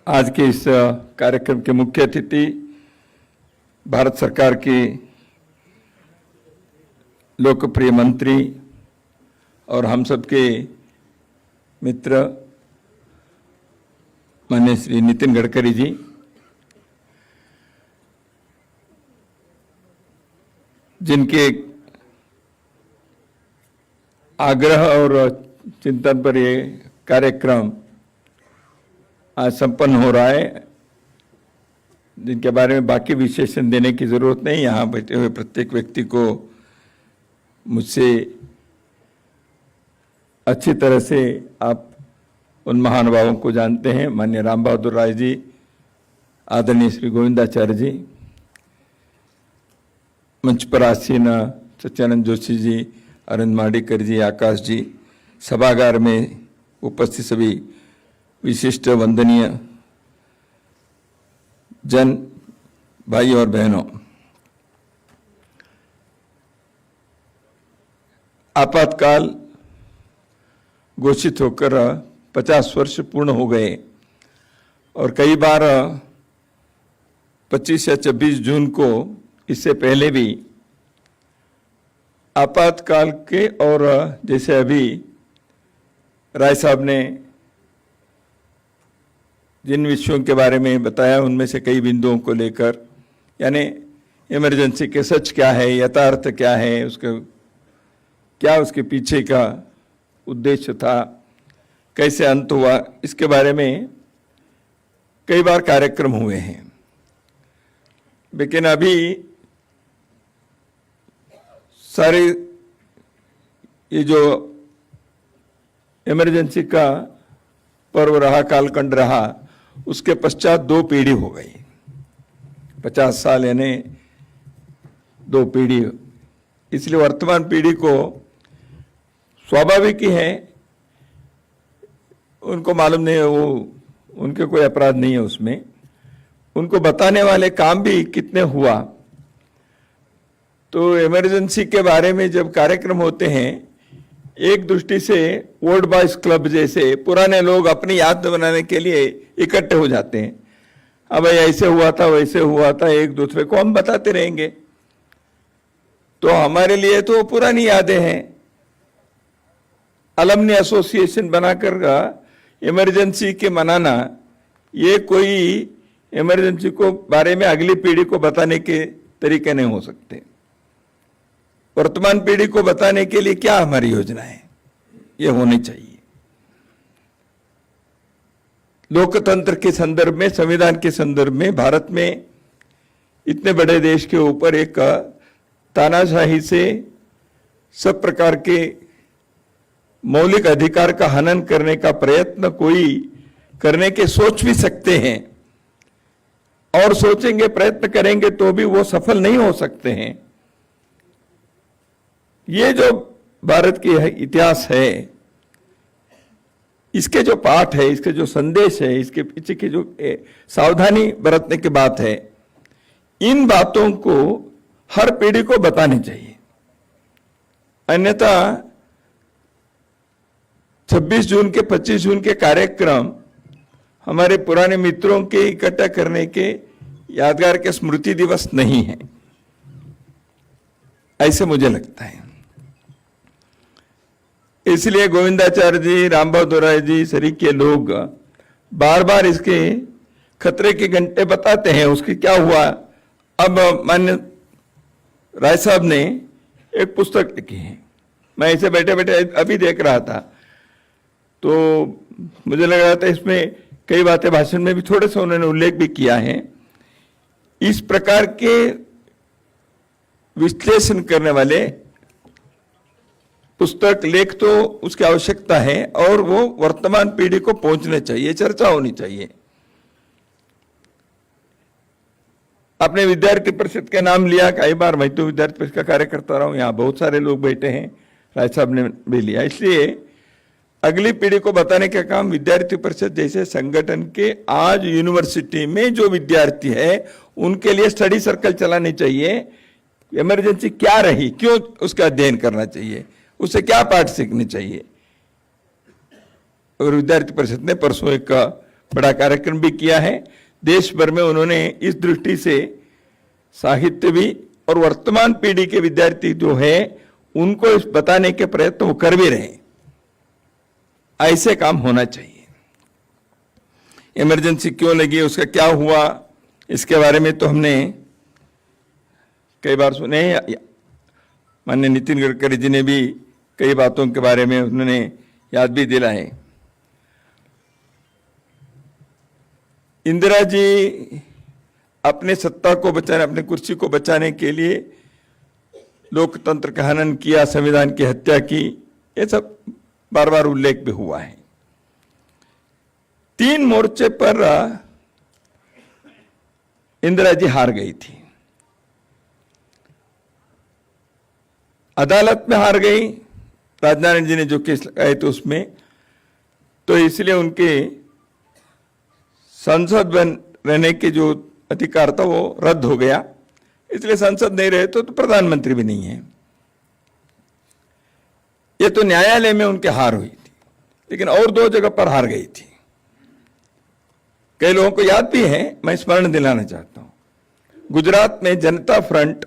आज के इस कार्यक्रम के मुख्य अतिथि भारत सरकार के लोकप्रिय मंत्री और हम सबके मित्र माननीय श्री नितिन गडकरी जी, जिनके आग्रह और चिंतन पर ये कार्यक्रम आज संपन्न हो रहा है, जिनके बारे में बाकी विशेषण देने की जरूरत नहीं। यहाँ बैठे हुए प्रत्येक व्यक्ति को मुझसे अच्छी तरह से आप उन महानुभावों को जानते हैं। माननीय राम बहादुर राय जी, आदरणीय श्री गोविंदाचार्य जी, मंच पर आसीन सत्यानंद जोशी जी, अरविंद माडीकर जी, आकाश जी, सभागार में उपस्थित सभी विशिष्ट वंदनीय जन भाई और बहनों, आपातकाल घोषित होकर 50 वर्ष पूर्ण हो गए और कई बार 25 या 26 जून को, इससे पहले भी आपातकाल के और जैसे अभी राय साहब ने जिन विषयों के बारे में बताया उनमें से कई बिंदुओं को लेकर, यानी इमरजेंसी के सच क्या है, यथार्थ क्या है, उसके पीछे का उद्देश्य था, कैसे अंत हुआ, इसके बारे में कई बार कार्यक्रम हुए हैं। लेकिन अभी सारे ये जो इमरजेंसी का पर्व रहा, कालखंड रहा, उसके पश्चात 2 पीढ़ी हो गई। 50 साल यानी 2 पीढ़ी। इसलिए वर्तमान पीढ़ी को स्वाभाविक ही है, उनको मालूम नहीं है, वो उनके कोई अपराध नहीं है उसमें, उनको बताने वाले काम भी कितने हुआ। तो इमरजेंसी के बारे में जब कार्यक्रम होते हैं, एक दृष्टि से ओल्ड बॉयज क्लब जैसे पुराने लोग अपनी याद बनाने के लिए इकट्ठे हो जाते हैं। अब ऐसे हुआ था, वैसे हुआ था, एक दूसरे को हम बताते रहेंगे। तो हमारे लिए तो पुरानी यादें हैं। अलमनी एसोसिएशन बनाकर इमरजेंसी के मनाना, ये कोई इमरजेंसी को बारे में अगली पीढ़ी को बताने के तरीके नहीं हो सकते। वर्तमान पीढ़ी को बताने के लिए क्या हमारी योजना है, ये होनी चाहिए। लोकतंत्र के संदर्भ में, संविधान के संदर्भ में, भारत में इतने बड़े देश के ऊपर एक तानाशाही से सब प्रकार के मौलिक अधिकार का हनन करने का प्रयत्न कोई करने के सोच भी सकते हैं, और सोचेंगे, प्रयत्न करेंगे तो भी वो सफल नहीं हो सकते हैं। ये जो भारत की इतिहास है, इसके जो पाठ है, इसके जो संदेश है, इसके पीछे की जो सावधानी बरतने की बात है, इन बातों को हर पीढ़ी को बतानी चाहिए। अन्यथा 26 जून के 25 जून के कार्यक्रम हमारे पुराने मित्रों के इकट्ठा करने के यादगार के स्मृति दिवस नहीं है, ऐसे मुझे लगता है। इसलिए गोविंदाचार्य जी, राम बहादुर राय जी सरी के लोग बार बार इसके खतरे के घंटे बताते हैं, उसकी क्या हुआ। अब माननीय राय साहब ने एक पुस्तक लिखी है, मैं इसे बैठे बैठे अभी देख रहा था, तो मुझे लग रहा था इसमें कई बातें भाषण में भी थोड़े से उन्होंने उल्लेख भी किया है। इस प्रकार के विश्लेषण करने वाले पुस्तक लेख तो उसकी आवश्यकता है, और वो वर्तमान पीढ़ी को पहुंचने चाहिए, चर्चा होनी चाहिए। आपने विद्यार्थी परिषद का नाम लिया, कई बार मैं तो विद्यार्थी परिषद का कार्य करता रहा हूं, यहाँ बहुत सारे लोग बैठे हैं, राय साहब ने भी लिया। इसलिए अगली पीढ़ी को बताने का काम विद्यार्थी परिषद जैसे संगठन के, आज यूनिवर्सिटी में जो विद्यार्थी है उनके लिए स्टडी सर्कल चलानी चाहिए। इमरजेंसी क्या रही, क्यों उसका अध्ययन करना चाहिए, उससे क्या पाठ सीखने चाहिए। और विद्यार्थी परिषद ने परसों एक बड़ा कार्यक्रम भी किया है। देश भर में उन्होंने इस दृष्टि से साहित्य भी और वर्तमान पीढ़ी के विद्यार्थी जो है उनको इस बताने के प्रयत्न वो कर भी रहे। ऐसे काम होना चाहिए। इमरजेंसी क्यों लगी, उसका क्या हुआ, इसके बारे में तो हमने कई बार सुने। माननीय नितिन गडकरी जी ने भी कई बातों के बारे में उन्होंने याद भी दिलाए। इंदिरा जी अपने सत्ता को बचाने, अपने कुर्सी को बचाने के लिए लोकतंत्र का हनन किया, संविधान की हत्या की, ये सब बार बार उल्लेख भी हुआ है। 3 मोर्चे पर इंदिरा जी हार गई थी। अदालत में हार गई, राजनारायण जी ने जो केस लगाए थे उसमें, तो इसलिए उनके संसद बन रहने के जो अधिकार था वो रद्द हो गया। इसलिए संसद नहीं रहे तो प्रधानमंत्री भी नहीं है। ये तो न्यायालय में उनके हार हुई थी, लेकिन और 2 जगह पर हार गई थी। कई लोगों को याद भी है, मैं स्मरण दिलाना चाहता हूं। गुजरात में जनता फ्रंट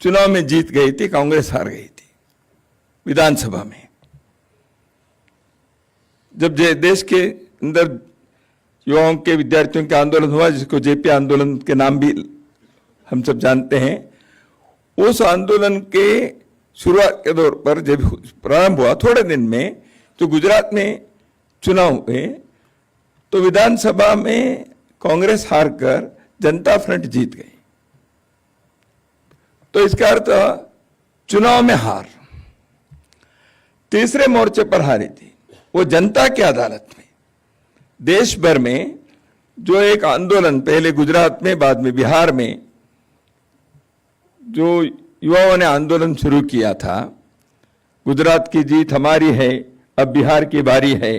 चुनाव में जीत गई थी, कांग्रेस हार गई थी विधानसभा में। जब देश के अंदर युवाओं के, विद्यार्थियों के आंदोलन हुआ, जिसको जेपी आंदोलन के नाम भी हम सब जानते हैं, उस आंदोलन के शुरुआत के दौर पर जब प्रारंभ हुआ, थोड़े दिन में जो गुजरात में चुनाव हुए तो विधानसभा में कांग्रेस हारकर जनता फ्रंट जीत गई। तो इसका अर्थ चुनाव में हार। तीसरे मोर्चे पर हारी थी, वो जनता की अदालत में। देश भर में जो एक आंदोलन, पहले गुजरात में, बाद में बिहार में, जो युवाओं ने आंदोलन शुरू किया था, गुजरात की जीत हमारी है, अब बिहार की बारी है,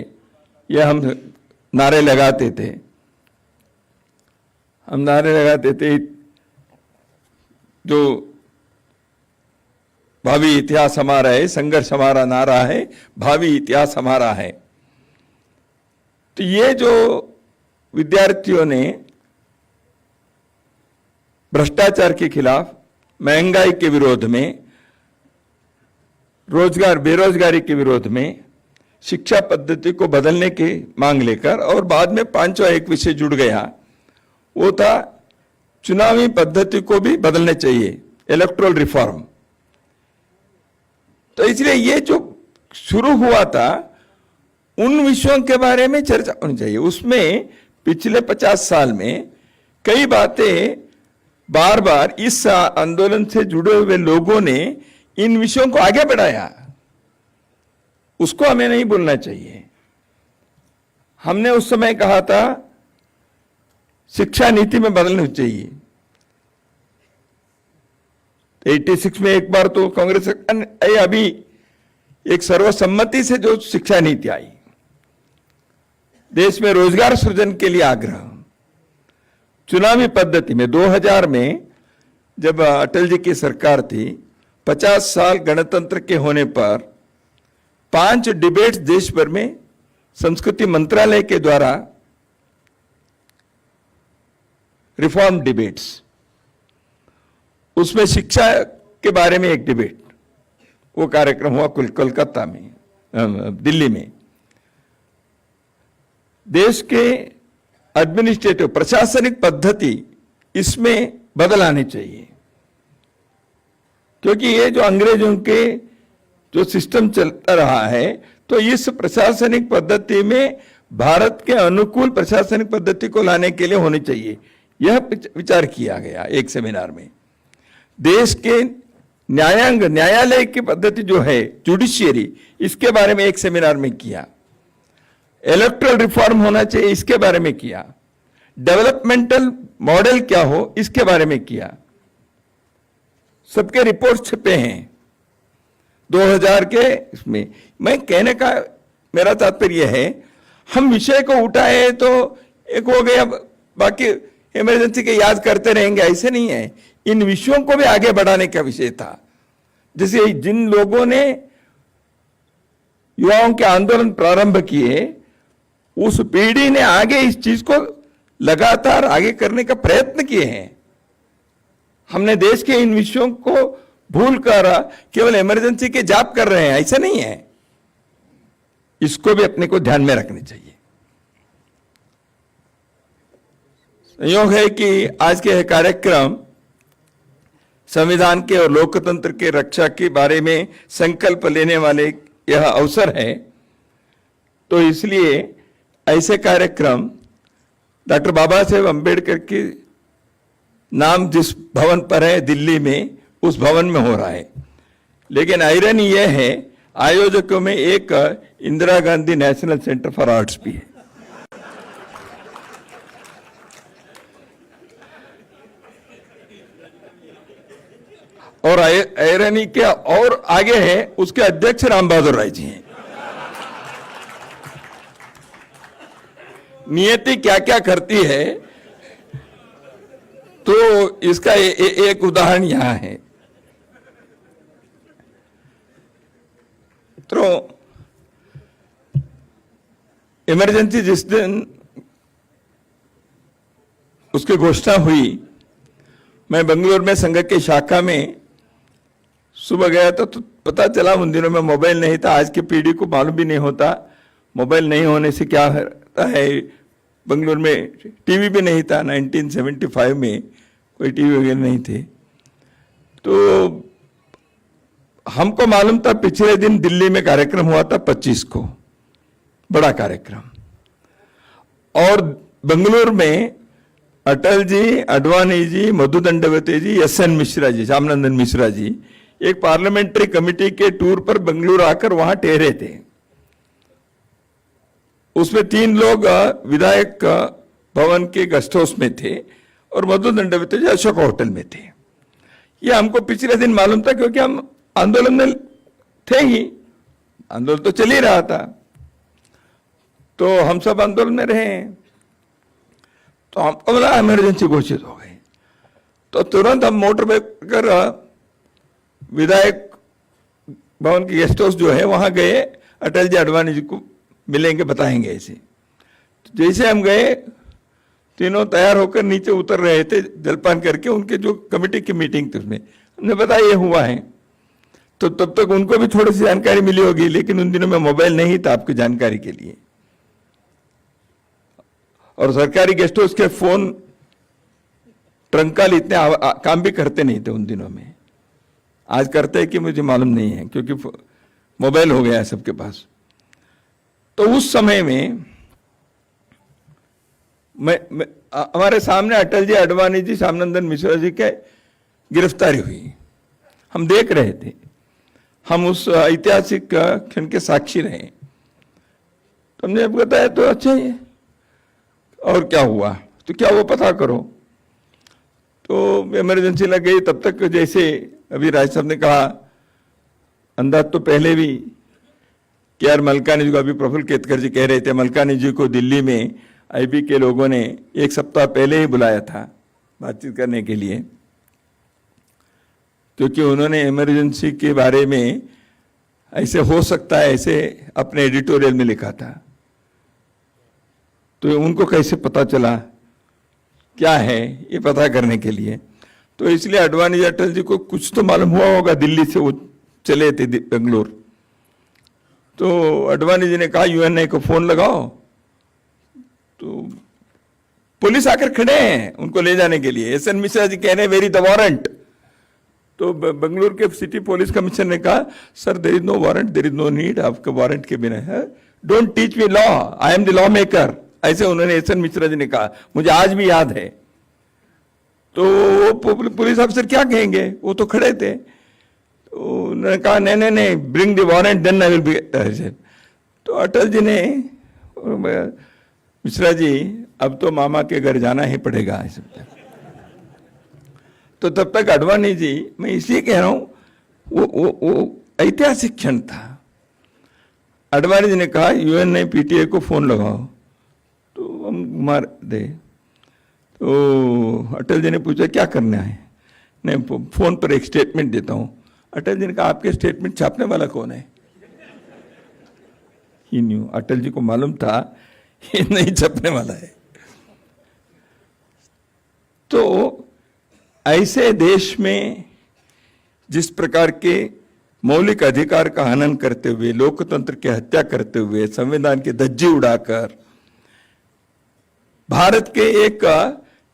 यह हम नारे लगाते थे। हम नारे लगाते थे, जो भावी इतिहास हमारा है, संघर्ष हमारा नारा है, भावी इतिहास हमारा है। तो ये जो विद्यार्थियों ने भ्रष्टाचार के खिलाफ, महंगाई के विरोध में, रोजगार, बेरोजगारी के विरोध में, शिक्षा पद्धति को बदलने की मांग लेकर, और बाद में 5वां एक विषय जुड़ गया, वो था चुनावी पद्धति को भी बदलने चाहिए, इलेक्टोरल रिफॉर्म। तो इसलिए ये जो शुरू हुआ था, उन विषयों के बारे में चर्चा होनी चाहिए। उसमें पिछले 50 साल में कई बातें बार बार इस आंदोलन से जुड़े हुए लोगों ने इन विषयों को आगे बढ़ाया, उसको हमें नहीं भूलना चाहिए। हमने उस समय कहा था शिक्षा नीति में बदलनी चाहिए। 86 में एक बार तो कांग्रेस सरकार ने, अभी एक सर्वसम्मति से जो शिक्षा नीति आई, देश में रोजगार सृजन के लिए आग्रह, चुनावी पद्धति में 2000 में जब अटल जी की सरकार थी, 50 साल गणतंत्र के होने पर 5 डिबेट्स देश भर में संस्कृति मंत्रालय के द्वारा, रिफॉर्म डिबेट्स, उसमें शिक्षा के बारे में एक डिबेट, वो कार्यक्रम हुआ कोलकाता में, दिल्ली में। देश के एडमिनिस्ट्रेटिव, प्रशासनिक पद्धति इसमें बदल आनी चाहिए, क्योंकि ये जो अंग्रेजों के जो सिस्टम चलता रहा है, तो इस प्रशासनिक पद्धति में भारत के अनुकूल प्रशासनिक पद्धति को लाने के लिए होनी चाहिए। यह विचार किया गया एक सेमिनार में। देश के न्यायांग, न्यायालय की पद्धति जो है, जुडिशियरी, इसके बारे में एक सेमिनार में किया। इलेक्टोरल रिफॉर्म होना चाहिए, इसके बारे में किया। डेवलपमेंटल मॉडल क्या हो, इसके बारे में किया। सबके रिपोर्ट छपे हैं 2000 के इसमें। मैं कहने का मेरा तात्पर्य है, हम विषय को उठाए तो एक हो गया, बाकी इमरजेंसी के याद करते रहेंगे, ऐसे नहीं है। इन विषयों को भी आगे बढ़ाने का विषय था। जैसे जिन लोगों ने युवाओं के आंदोलन प्रारंभ किए, उस पीढ़ी ने आगे इस चीज को लगातार आगे करने का प्रयत्न किए हैं। हमने देश के इन विषयों को भूल कर केवल इमरजेंसी के जाप कर रहे हैं, ऐसा नहीं है। इसको भी अपने को ध्यान में रखना चाहिए। संयोग है कि आज के यह कार्यक्रम संविधान के और लोकतंत्र के रक्षा के बारे में संकल्प लेने वाले यह अवसर है। तो इसलिए ऐसे कार्यक्रम डॉक्टर बाबा साहेब अम्बेडकर के नाम जिस भवन पर है दिल्ली में, उस भवन में हो रहा है। लेकिन आयरनी यह है, आयोजकों में एक Indira Gandhi national centre for arts भी है। और आयरनी के और आगे है, उसके अध्यक्ष राम बहादुर राय जी हैं। नियति क्या क्या करती है, तो इसका एक उदाहरण यहां है। तो इमरजेंसी जिस दिन उसकी घोषणा हुई, मैं बेंगलुरु में संघ के शाखा में सुबह गया था, तो पता चला उन दिनों में मोबाइल नहीं था। आज की पीढ़ी को मालूम भी नहीं होता मोबाइल नहीं होने से क्या होता है। बेंगलुरु में टीवी भी नहीं था, 1975 में कोई टीवी वगैरह नहीं थे। तो हमको मालूम था पिछले दिन दिल्ली में कार्यक्रम हुआ था 25 को, बड़ा कार्यक्रम। और बेंगलुरु में अटल जी, अडवाणी जी, मधु दंडवते जी, एस.एन. मिश्रा जी, श्यामनंदन मिश्रा जी एक पार्लियामेंट्री कमेटी के टूर पर बेंगलुरु आकर वहां ठहरे थे। उसमें 3 लोग विधायक भवन के गेस्ट हाउस में थे और मधु दंडवते जी अशोक होटल में थे। ये हमको पिछले दिन मालूम था, क्योंकि हम आंदोलन में थे ही, आंदोलन तो चल ही रहा था, तो हम सब आंदोलन में रहे। तो हमको बोला इमरजेंसी घोषित हो गई। तो तुरंत हम मोटर बाइक कर विधायक भवन के गेस्ट हाउस जो है वहां गए, अटल जी अडवाणी जी को मिलेंगे, बताएंगे ऐसे। तो जैसे हम गए, तीनों तैयार होकर नीचे उतर रहे थे जलपान करके, उनके जो कमेटी की मीटिंग थी उसमें हमने बताया ये हुआ है। तो तब तक उनको भी थोड़ी सी जानकारी मिली होगी, लेकिन उन दिनों में मोबाइल नहीं था आपकी जानकारी के लिए। और सरकारी गेस्ट हाउस के फोन ट्रंकाल इतने काम भी करते नहीं थे उन दिनों में। आज करते हैं कि मुझे मालूम नहीं है, क्योंकि मोबाइल हो गया है सबके पास। तो उस समय में हमारे सामने अटल जी, अडवाणी जी, श्यामनंदन मिश्रा जी के गिरफ्तारी हुई। हम देख रहे थे, हम उस ऐतिहासिक क्षण के साक्षी रहे। तो हमने बताया तो अच्छा ही है, और क्या हुआ, तो क्या वो पता करो। तो इमरजेंसी लग गई। तब तक जैसे अभी राज साहब ने कहा, अंदाज तो पहले भी के आर मलकानी जी को, अभी प्रफुल्ल केतकर जी कह रहे थे, मलकानी जी को दिल्ली में आईबी के लोगों ने 1 सप्ताह पहले ही बुलाया था बातचीत करने के लिए, क्योंकि उन्होंने इमरजेंसी के बारे में ऐसे हो सकता है ऐसे अपने एडिटोरियल में लिखा था। तो उनको कैसे पता चला क्या है, ये पता करने के लिए। तो इसलिए अडवाणी जी, अटल जी को कुछ तो मालूम हुआ होगा, दिल्ली से वो चले थे बेंगलुरु। तो अडवाणी जी ने कहा यूएनए को फोन लगाओ। तो पुलिस आकर खड़े हैं उनको ले जाने के लिए। एस.एन. मिश्रा जी कह रहे हैं वेरी द वारंट। तो बेंगलुरु के सिटी पुलिस कमिश्नर ने कहा sir there is no warrant, there is no need, आपका वारंट के बिना है, don't teach me law, I am the lawmaker, ऐसे उन्होंने एस.एन. मिश्रा जी ने कहा। मुझे आज भी याद है। तो वो पुलिस अफसर क्या कहेंगे, वो तो खड़े थे। तो उन्होंने कहा नहीं नहीं नहीं, bring the warrant then I will be. तो अटल जी ने, मिश्रा जी अब तो मामा के घर जाना ही पड़ेगा। तो तब तक अडवाणी जी, मैं इसलिए कह रहा हूं वो ऐतिहासिक क्षण था। अडवाणी जी ने कहा यूएनए पीटीआई को फोन लगाओ, तो हम मार दे। तो अटल जी ने पूछा क्या करना है। नहीं, फोन पर एक स्टेटमेंट देता हूं। अटल जी ने कहा आपके स्टेटमेंट छापने वाला कौन है। ही न्यू, अटल जी को मालूम था ये नहीं छपने वाला है। तो ऐसे देश में जिस प्रकार के मौलिक अधिकार का हनन करते हुए, लोकतंत्र की हत्या करते हुए, संविधान की धज्जी उड़ाकर भारत के एक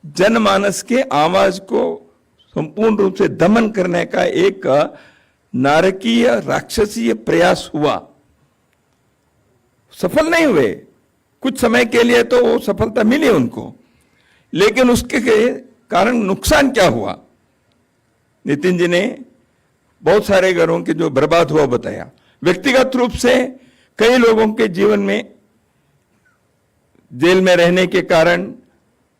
जनमानस के आवाज को संपूर्ण रूप से दमन करने का एक नारकीय राक्षसीय प्रयास हुआ, सफल नहीं हुए। कुछ समय के लिए तो वो सफलता मिली उनको, लेकिन उसके कारण नुकसान क्या हुआ? नितिन जी ने बहुत सारे घरों के जो बर्बाद हुआ बताया। व्यक्तिगत रूप से कई लोगों के जीवन में जेल में रहने के कारण,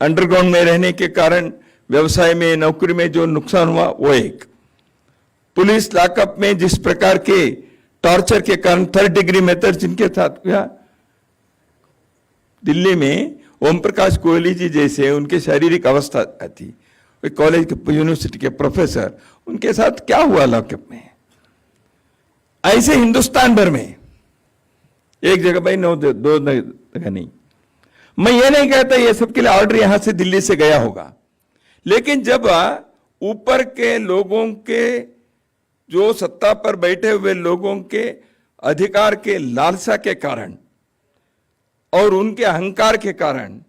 अंडरग्राउंड में रहने के कारण, व्यवसाय में, नौकरी में जो नुकसान हुआ वो एक। पुलिस लॉकअप में जिस प्रकार के टॉर्चर के कारण, थर्ड डिग्री मेथड जिनके साथ हुआ, दिल्ली में ओम प्रकाश कोहली जी जैसे उनके शारीरिक अवस्था थी, कॉलेज के यूनिवर्सिटी के प्रोफेसर, उनके साथ क्या हुआ लॉकअप में? ऐसे हिंदुस्तान भर में एक जगह भाई, दो जगह नहीं। मैं ये नहीं कहता ये सबके लिए ऑर्डर यहां से दिल्ली से गया होगा, लेकिन जब ऊपर के लोगों के, जो सत्ता पर बैठे हुए लोगों के अधिकार के लालसा के कारण और उनके अहंकार के कारण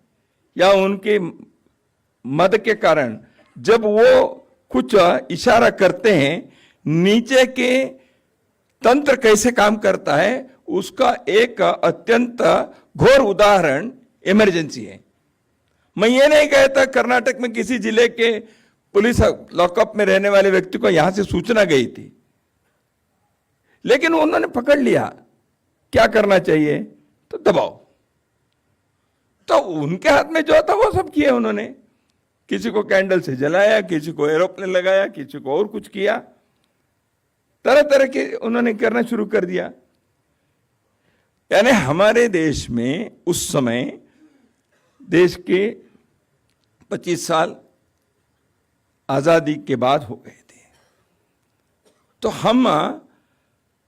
या उनके मद के कारण जब वो कुछ इशारा करते हैं, नीचे के तंत्र कैसे काम करता है उसका एक अत्यंत घोर उदाहरण इमरजेंसी है। मैं ये नहीं कहता कर्नाटक में किसी जिले के पुलिस लॉकअप में रहने वाले व्यक्ति को यहां से सूचना गई थी, लेकिन उन्होंने पकड़ लिया। क्या करना चाहिए? तो दबाओ। तो उनके हाथ में जो था वो सब किए उन्होंने। किसी को कैंडल से जलाया, किसी को एरोप्लेन लगाया, किसी को और कुछ किया, तरह तरह के उन्होंने करना शुरू कर दिया। यानी हमारे देश में उस समय देश के 25 साल आजादी के बाद हो गए थे, तो हम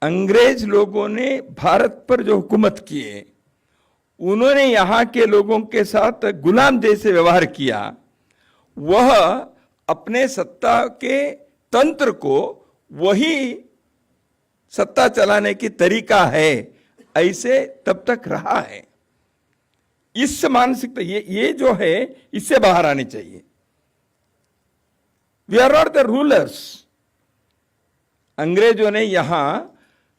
अंग्रेज लोगों ने भारत पर जो हुकूमत किए, उन्होंने यहां के लोगों के साथ गुलाम जैसे व्यवहार किया। वह अपने सत्ता के तंत्र को वही सत्ता चलाने की तरीका है, ऐसे तब तक रहा है। इस मानसिकता, ये जो है, इससे बाहर आने चाहिए। We are not the rulers. अंग्रेजों ने यहां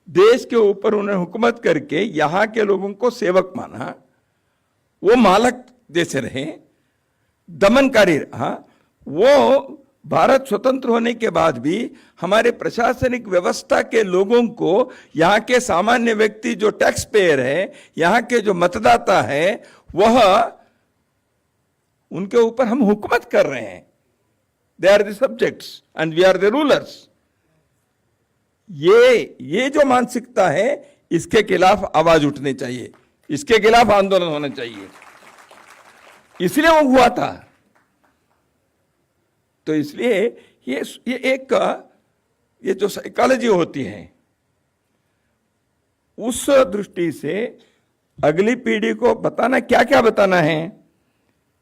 देश के ऊपर उन्हें हुकूमत करके यहां के लोगों को सेवक माना, वो मालक जैसे रहे, दमनकारी रहा। वो भारत स्वतंत्र होने के बाद भी हमारे प्रशासनिक व्यवस्था के लोगों को, यहाँ के सामान्य व्यक्ति जो टैक्स पेयर है, यहाँ के जो मतदाता है, वह उनके ऊपर हम हुकूमत कर रहे हैं। They are the subjects and we are the rulers. ये जो मानसिकता है, इसके खिलाफ आवाज उठनी चाहिए, इसके खिलाफ आंदोलन होना चाहिए। इसलिए वो हुआ था। तो इसलिए ये जो साइकोलॉजी होती है, उस दृष्टि से अगली पीढ़ी को बताना, क्या क्या बताना है।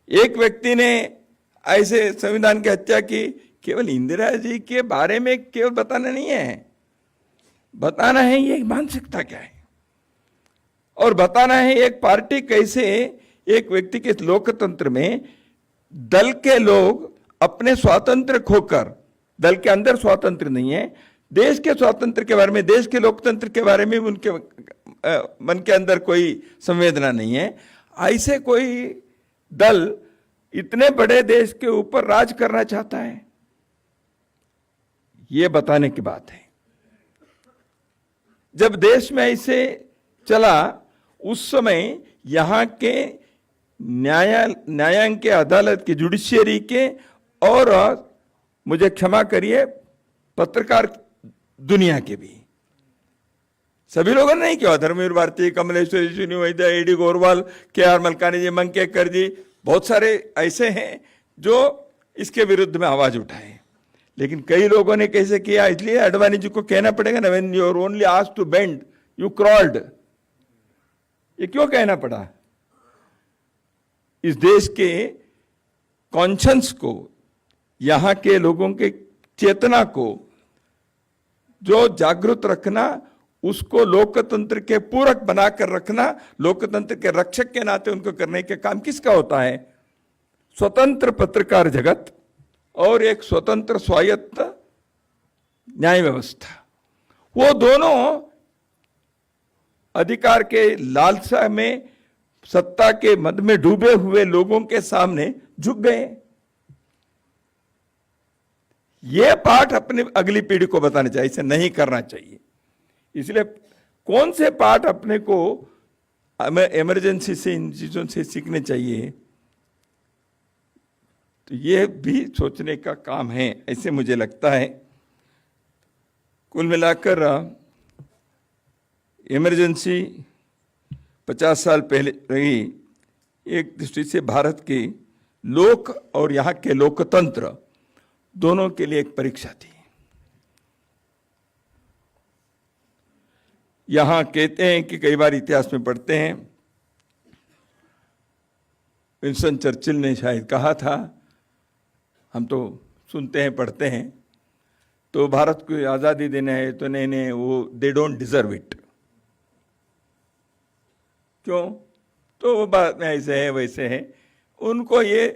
एक व्यक्ति ने ऐसे संविधान की हत्या की, केवल इंदिरा जी के बारे में केवल बताना नहीं है, बताना है ये मानसिकता क्या है, और बताना है एक पार्टी कैसे एक व्यक्ति के लोकतंत्र में दल के लोग अपने स्वातंत्र खोकर, दल के अंदर स्वातंत्र नहीं है, देश के स्वातंत्र के बारे में, देश के लोकतंत्र के बारे में उनके मन के अंदर कोई संवेदना नहीं है, ऐसे कोई दल इतने बड़े देश के ऊपर राज करना चाहता है, ये बताने की बात है। जब देश में ऐसे चला, उस समय यहां के न्यायांग के, अदालत के, जुडिशियरी के, और मुझे क्षमा करिए पत्रकार दुनिया के भी, सभी लोगों ने नहीं किया। धर्मवीर भारती, कमलेश्वर वैद्य, एडी गोरवाल, के.आर. मलकानी जी, मंकेकर जी, बहुत सारे ऐसे हैं जो इसके विरुद्ध में आवाज उठाए। लेकिन कई लोगों ने कैसे किया, इसलिए अडवाणी जी को कहना पड़ेगा ना, when you are only asked to bend you crawled. ये क्यों कहना पड़ा? इस देश के कॉन्शंस को, यहाँ के लोगों के चेतना को जो जागृत रखना, उसको लोकतंत्र के पूरक बनाकर रखना, लोकतंत्र के रक्षक के नाते उनको करने के काम किसका होता है? स्वतंत्र पत्रकार जगत और एक स्वतंत्र स्वायत्त न्याय व्यवस्था। वो दोनों अधिकार के लालसा में, सत्ता के मद में डूबे हुए लोगों के सामने झुक गए। यह पाठ अपने अगली पीढ़ी को बताना चाहिए, इसे नहीं करना चाहिए। इसलिए कौन से पाठ अपने को इमरजेंसी से, इन चीजों से सीखने चाहिए, तो यह भी सोचने का काम है, ऐसे मुझे लगता है। कुल मिलाकर इमरजेंसी 50 साल पहले रही, एक दृष्टि से भारत की लोक और यहाँ के लोकतंत्र दोनों के लिए एक परीक्षा थी। यहां कहते हैं कि कई बार इतिहास में पढ़ते हैं, विंस्टन चर्चिल ने शायद कहा था, हम तो सुनते हैं पढ़ते हैं, तो भारत को आज़ादी देना है तो नहीं, वो दे डोंट डिजर्व इट। क्यों? तो वो बात में ऐसे है वैसे है, उनको ये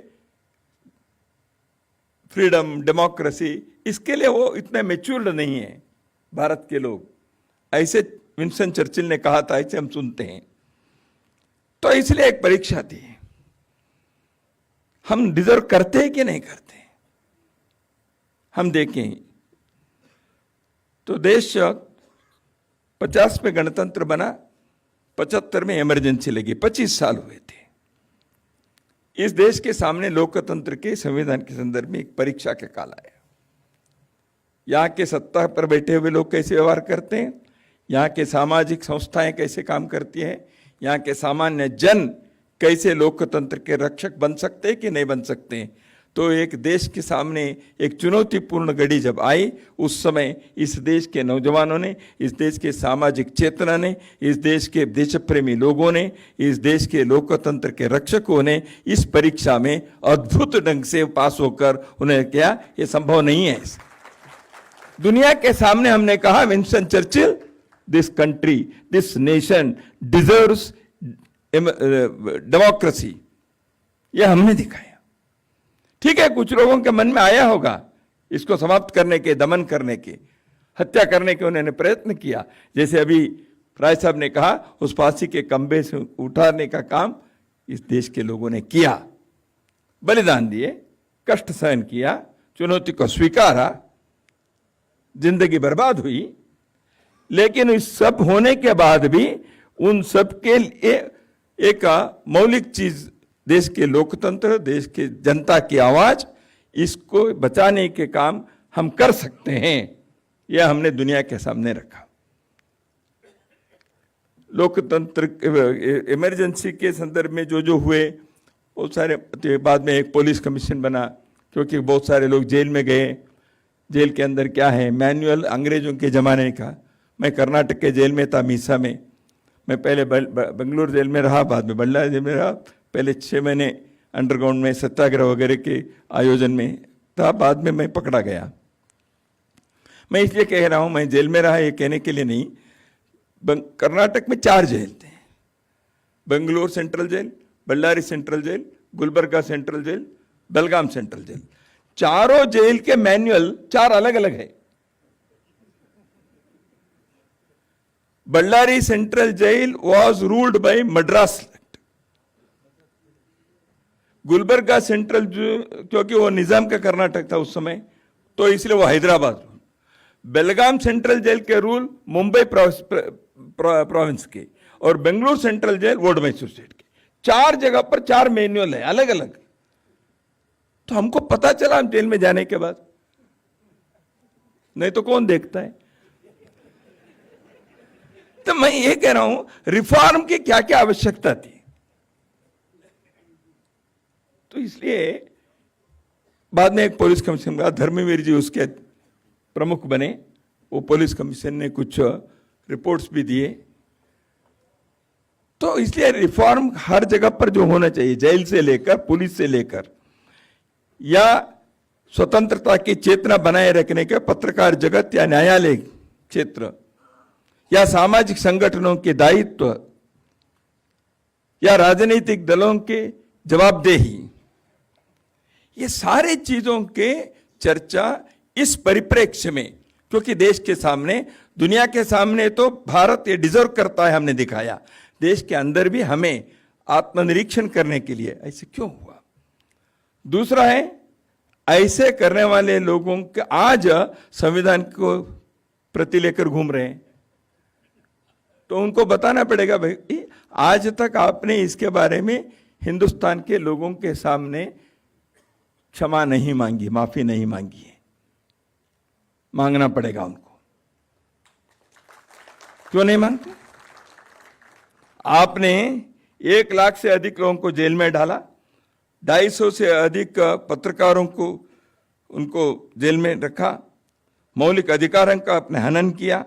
फ्रीडम, डेमोक्रेसी, इसके लिए वो इतने मैच्योर्ड नहीं है भारत के लोग, ऐसे विंस्टन चर्चिल ने कहा था, ऐसे हम सुनते हैं। तो इसलिए एक परीक्षा थी, हम डिजर्व करते हैं कि नहीं करते। हम देखें तो देश 50 में गणतंत्र बना, 75 में इमरजेंसी लगी, 25 साल हुए थे। इस देश के सामने लोकतंत्र के, संविधान के संदर्भ में एक परीक्षा के काल आया। यहाँ के सत्ता पर बैठे हुए लोग कैसे व्यवहार करते हैं, यहाँ के सामाजिक संस्थाएं कैसे काम करती हैं, यहाँ के सामान्य जन कैसे लोकतंत्र के रक्षक बन सकते हैं कि नहीं बन सकते हैं। तो एक देश के सामने एक चुनौतीपूर्ण घड़ी जब आई, उस समय इस देश के नौजवानों ने, इस देश के सामाजिक चेतना ने, इस देश के देशप्रेमी लोगों ने, इस देश के लोकतंत्र के रक्षकों ने इस परीक्षा में अद्भुत ढंग से पास होकर उन्हें क्या, ये संभव नहीं है। दुनिया के सामने हमने कहा, Winston Churchill, this country, this nation deserves democracy, यह हमने दिखाया। ठीक है, कुछ लोगों के मन में आया होगा इसको समाप्त करने के, दमन करने के, हत्या करने के उन्होंने प्रयत्न किया। जैसे अभी राय साहब ने कहा, उस फांसी के खंभे से उठाने का काम इस देश के लोगों ने किया, बलिदान दिए, कष्ट सहन किया, चुनौती को स्वीकारा, जिंदगी बर्बाद हुई। लेकिन इस सब होने के बाद भी उन सब के लिए एक मौलिक चीज, देश के लोकतंत्र, देश के जनता की आवाज, इसको बचाने के काम हम कर सकते हैं, यह हमने दुनिया के सामने रखा। लोकतंत्र इमरजेंसी के संदर्भ में जो जो हुए, बहुत सारे, बाद में एक पुलिस कमीशन बना, क्योंकि बहुत सारे लोग जेल में गए। जेल के अंदर क्या है, मैनुअल अंग्रेजों के ज़माने का। मैं कर्नाटक के जेल में था, मीसा में। मैं पहले बेंगलुरु जेल में रहा, बाद में बल्लारी जेल में रहा। पहले 6 महीने अंडरग्राउंड में सत्याग्रह वगैरह के आयोजन में था, बाद में मैं पकड़ा गया। मैं इसलिए कह रहा हूं, मैं जेल में रहा ये कहने के लिए नहीं। कर्नाटक में 4 जेल थे, Bengaluru central jail, Ballari central jail, Gulbarga central jail, Belgaum central jail. चारों जेल के मैनुअल 4 अलग अलग है। Ballari central jail was ruled by Madras act. Gulbarga central, क्योंकि वो निजाम का कर्नाटक था उस समय, तो इसलिए वो हैदराबाद। बेलगाम सेंट्रल जेल के रूल मुंबई प्रोविंस के, और बेंगलुरु सेंट्रल जेल वोड मैसूर स्टेट के। 4 जगह पर 4 मैनुअल है अलग अलग। तो हमको पता चला हम जेल में जाने के बाद, नहीं तो कौन देखता है। तो मैं ये कह रहा हूं, रिफॉर्म की क्या क्या आवश्यकता थी। तो इसलिए बाद में एक पुलिस कमीशन का, धर्मवीर जी उसके प्रमुख बने। वो पुलिस कमीशन ने कुछ रिपोर्ट्स भी दिए। तो इसलिए रिफॉर्म हर जगह पर जो होना चाहिए, जेल से लेकर पुलिस से लेकर, या स्वतंत्रता की चेतना बनाए रखने के पत्रकार जगत या न्यायालय क्षेत्र या सामाजिक संगठनों के दायित्व या राजनीतिक दलों के जवाबदेही, ये सारे चीजों के चर्चा इस परिप्रेक्ष्य में, क्योंकि देश के सामने, दुनिया के सामने तो भारत ये डिजर्व करता है, हमने दिखाया, देश के अंदर भी हमें आत्मनिरीक्षण करने के लिए ऐसे क्यों हुआ। दूसरा है, ऐसे करने वाले लोगों के आज संविधान को प्रति लेकर घूम रहे हैं, तो उनको बताना पड़ेगा भाई, आज तक आपने इसके बारे में हिंदुस्तान के लोगों के सामने क्षमा नहीं मांगी, माफी नहीं मांगी है, मांगना पड़ेगा उनको। क्यों नहीं मांगते? आपने 1 लाख से अधिक लोगों को जेल में डाला, 250 से अधिक पत्रकारों को उनको जेल में रखा, मौलिक अधिकारों का आपने हनन किया,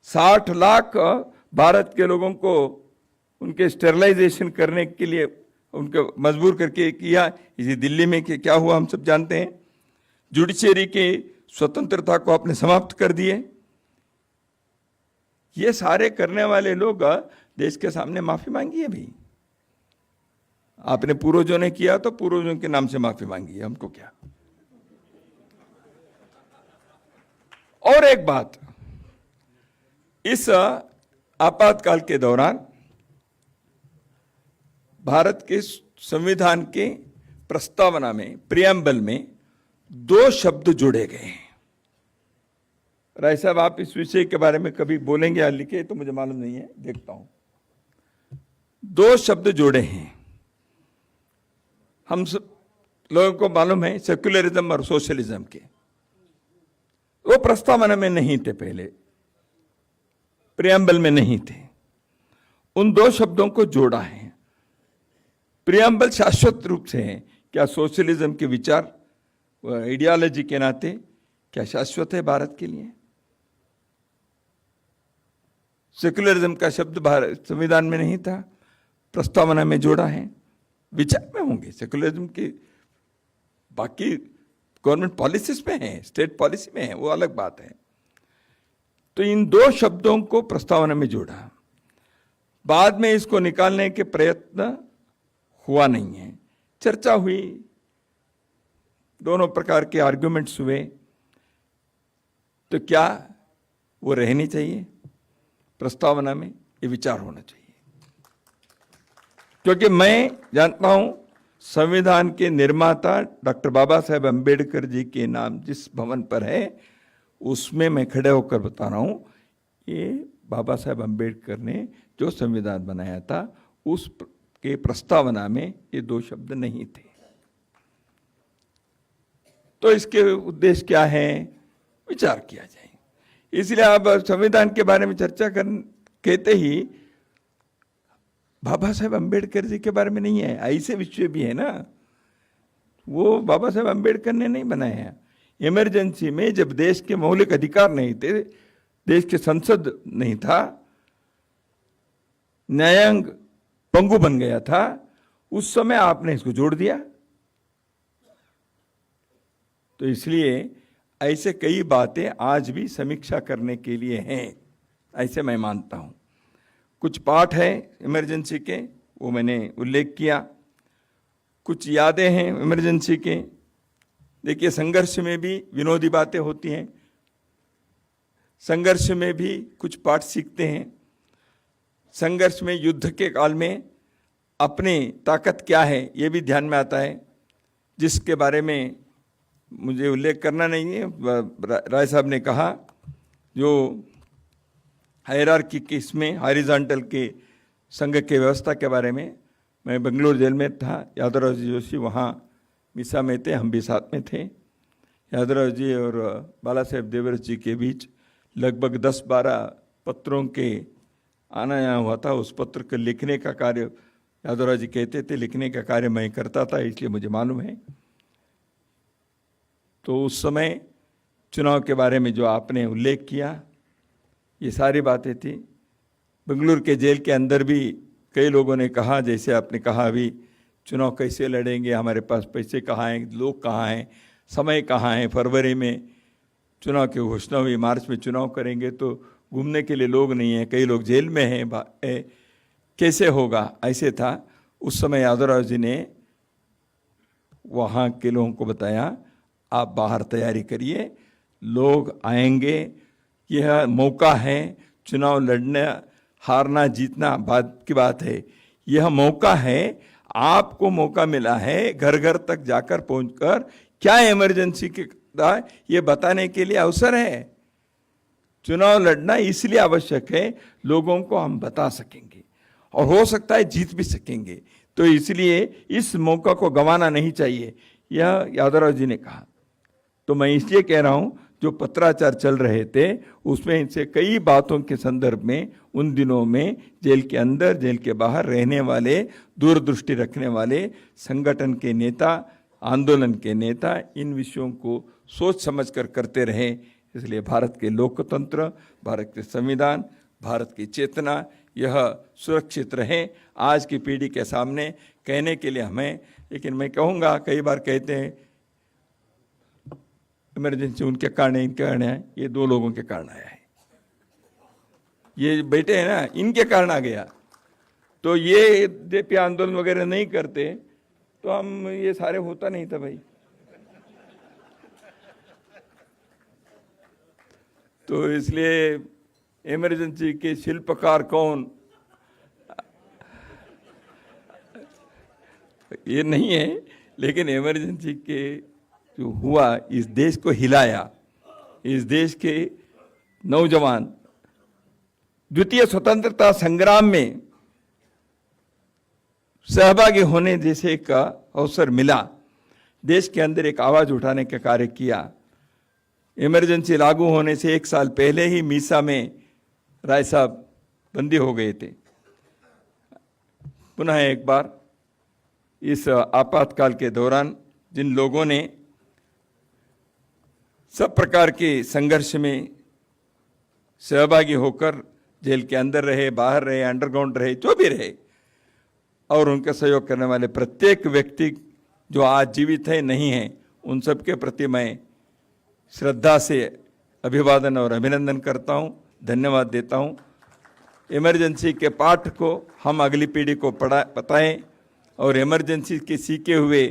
60 लाख भारत के लोगों को उनके स्टेरलाइजेशन करने के लिए उनको मजबूर करके किया। इसी दिल्ली में क्या हुआ हम सब जानते हैं। जुडिशरी की स्वतंत्रता को आपने समाप्त कर दिए। ये सारे करने वाले लोग देश के सामने माफी मांगी है भी। आपने पूर्वजों ने किया तो पूर्वजों के नाम से माफी मांगी है, हमको क्या। और एक बात, इस आपातकाल के दौरान भारत के संविधान के प्रस्तावना में, प्रियम्बल में 2 शब्द जोड़े गए हैं। राय साहब, आप इस विषय के बारे में कभी बोलेंगे या लिखे तो मुझे मालूम नहीं है, देखता हूं। 2 शब्द जोड़े हैं। हम सब लोगों को मालूम है सेक्युलरिज्म और सोशलिज्म के, वो प्रस्तावना में नहीं थे, पहले प्रियम्बल में नहीं थे। उन 2 शब्दों को जोड़ा है। प्रियम्बल शाश्वत रूप से है। क्या सोशलिज्म के विचार आइडियोलॉजी के नाते क्या शाश्वत है भारत के लिए? सेक्युलरिज्म का शब्द भारत संविधान में नहीं था, प्रस्तावना में जोड़ा है। विचार में होंगे सेक्युलरिज्म के, बाकी गवर्नमेंट पॉलिसीज में है, स्टेट पॉलिसी में है, वो अलग बात है। तो इन 2 शब्दों को प्रस्तावना में जोड़ा। बाद में इसको निकालने के प्रयत्न हुआ नहीं है। चर्चा हुई, दोनों प्रकार के आर्गुमेंट्स हुए, तो क्या वो रहनी चाहिए प्रस्तावना में? ये विचार होना चाहिए। क्योंकि मैं जानता हूं संविधान के निर्माता डॉक्टर बाबा साहेब अम्बेडकर जी के नाम जिस भवन पर है, उसमें मैं खड़े होकर बता रहा हूं, ये बाबा साहेब अम्बेडकर ने जो संविधान बनाया था उस के प्रस्तावना में ये 2 शब्द नहीं थे। तो इसके उद्देश्य क्या है, विचार किया जाए। इसलिए अब संविधान के बारे में चर्चा कहते ही बाबा साहेब अम्बेडकर जी के बारे में नहीं है, ऐसे विषय भी है ना, वो बाबा साहेब अम्बेडकर ने नहीं बनाया है। इमरजेंसी में जब देश के मौलिक अधिकार नहीं थे, देश के संसद नहीं था, न्यायांग पंगु बन गया था, उस समय आपने इसको जोड़ दिया। तो इसलिए ऐसे कई बातें आज भी समीक्षा करने के लिए हैं, ऐसे मैं मानता हूं। कुछ पाठ है इमरजेंसी के, वो मैंने उल्लेख किया। कुछ यादें हैं इमरजेंसी के। देखिए, संघर्ष में भी विनोदी बातें होती हैं, संघर्ष में भी कुछ पाठ सीखते हैं। संघर्ष में, युद्ध के काल में अपनी ताकत क्या है ये भी ध्यान में आता है, जिसके बारे में मुझे उल्लेख करना नहीं है। राय साहब ने कहा जो हायरार्की के इसमें हॉरिजॉन्टल के संघ के व्यवस्था के बारे में, मैं बेंगलुरु जेल में था, यादवराव जी जोशी वहाँ मिसा में थे, हम भी साथ में थे। यादवराव जी और बाला साहेब देवरस जी के बीच लगभग 10-12 पत्रों के आना यहाँ हुआ था। उस पत्र को लिखने का कार्य यादवराव जी कहते थे, लिखने का कार्य मैं करता था, इसलिए मुझे मालूम है। तो उस समय चुनाव के बारे में जो आपने उल्लेख किया, ये सारी बातें थी। बेंगलुरु के जेल के अंदर भी कई लोगों ने कहा, जैसे आपने कहा अभी, चुनाव कैसे लड़ेंगे, हमारे पास पैसे कहाँ हैं, लोग कहाँ हैं, समय कहाँ है, फरवरी में चुनाव की घोषणा हुई, मार्च में चुनाव करेंगे तो घूमने के लिए लोग नहीं हैं, कई लोग जेल में हैं, कैसे होगा, ऐसे था। उस समय यादवराव जी ने वहाँ के लोगों को बताया, आप बाहर तैयारी करिए, लोग आएंगे, यह मौका है, चुनाव लड़ना हारना जीतना बात की बात है, यह मौका है, आपको मौका मिला है घर घर तक जाकर पहुंचकर क्या इमरजेंसी के ये बताने के लिए अवसर है। चुनाव लड़ना इसलिए आवश्यक है, लोगों को हम बता सकेंगे और हो सकता है जीत भी सकेंगे, तो इसलिए इस मौका को गंवाना नहीं चाहिए, यह यादवराव जी ने कहा। तो मैं इसलिए कह रहा हूं, जो पत्राचार चल रहे थे उसमें इनसे कई बातों के संदर्भ में उन दिनों में जेल के अंदर जेल के बाहर रहने वाले, दूरदृष्टि रखने वाले संगठन के नेता, आंदोलन के नेता इन विषयों को सोच समझकर करते रहे। इसलिए भारत के लोकतंत्र, भारत के संविधान, भारत की चेतना यह सुरक्षित रहे। आज की पीढ़ी के सामने कहने के लिए हमें, लेकिन मैं कहूँगा, कई बार कहते हैं इमरजेंसी उनके कारण है, इनके कारण है, ये दो लोगों के कारण आया है, ये बैठे हैं ना, इनके कारण आ गया। तो ये जेपी आंदोलन वगैरह नहीं करते तो हम ये सारे होता नहीं था भाई। तो इसलिए इमरजेंसी के शिल्पकार कौन, ये नहीं है, लेकिन इमरजेंसी के जो हुआ, इस देश को हिलाया, इस देश के नौजवान द्वितीय स्वतंत्रता संग्राम में सहभागी होने जैसे का अवसर मिला, देश के अंदर एक आवाज उठाने का कार्य किया। इमरजेंसी लागू होने से 1 साल पहले ही मीसा में राय साहब बंदी हो गए थे। पुनः एक बार इस आपातकाल के दौरान जिन लोगों ने सब प्रकार के संघर्ष में सहभागी होकर जेल के अंदर रहे, बाहर रहे, अंडरग्राउंड रहे, जो भी रहे, और उनका सहयोग करने वाले प्रत्येक व्यक्ति जो आज जीवित है नहीं है, उन सब के प्रति मैं श्रद्धा से अभिवादन और अभिनंदन करता हूं, धन्यवाद देता हूं। इमरजेंसी के पाठ को हम अगली पीढ़ी को बताएं और इमरजेंसी के सीखे हुए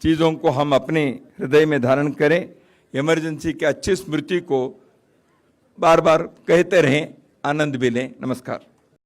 चीज़ों को हम अपने हृदय में धारण करें। इमरजेंसी की अच्छी स्मृति को बार बार कहते रहें, आनंद भी लें। नमस्कार।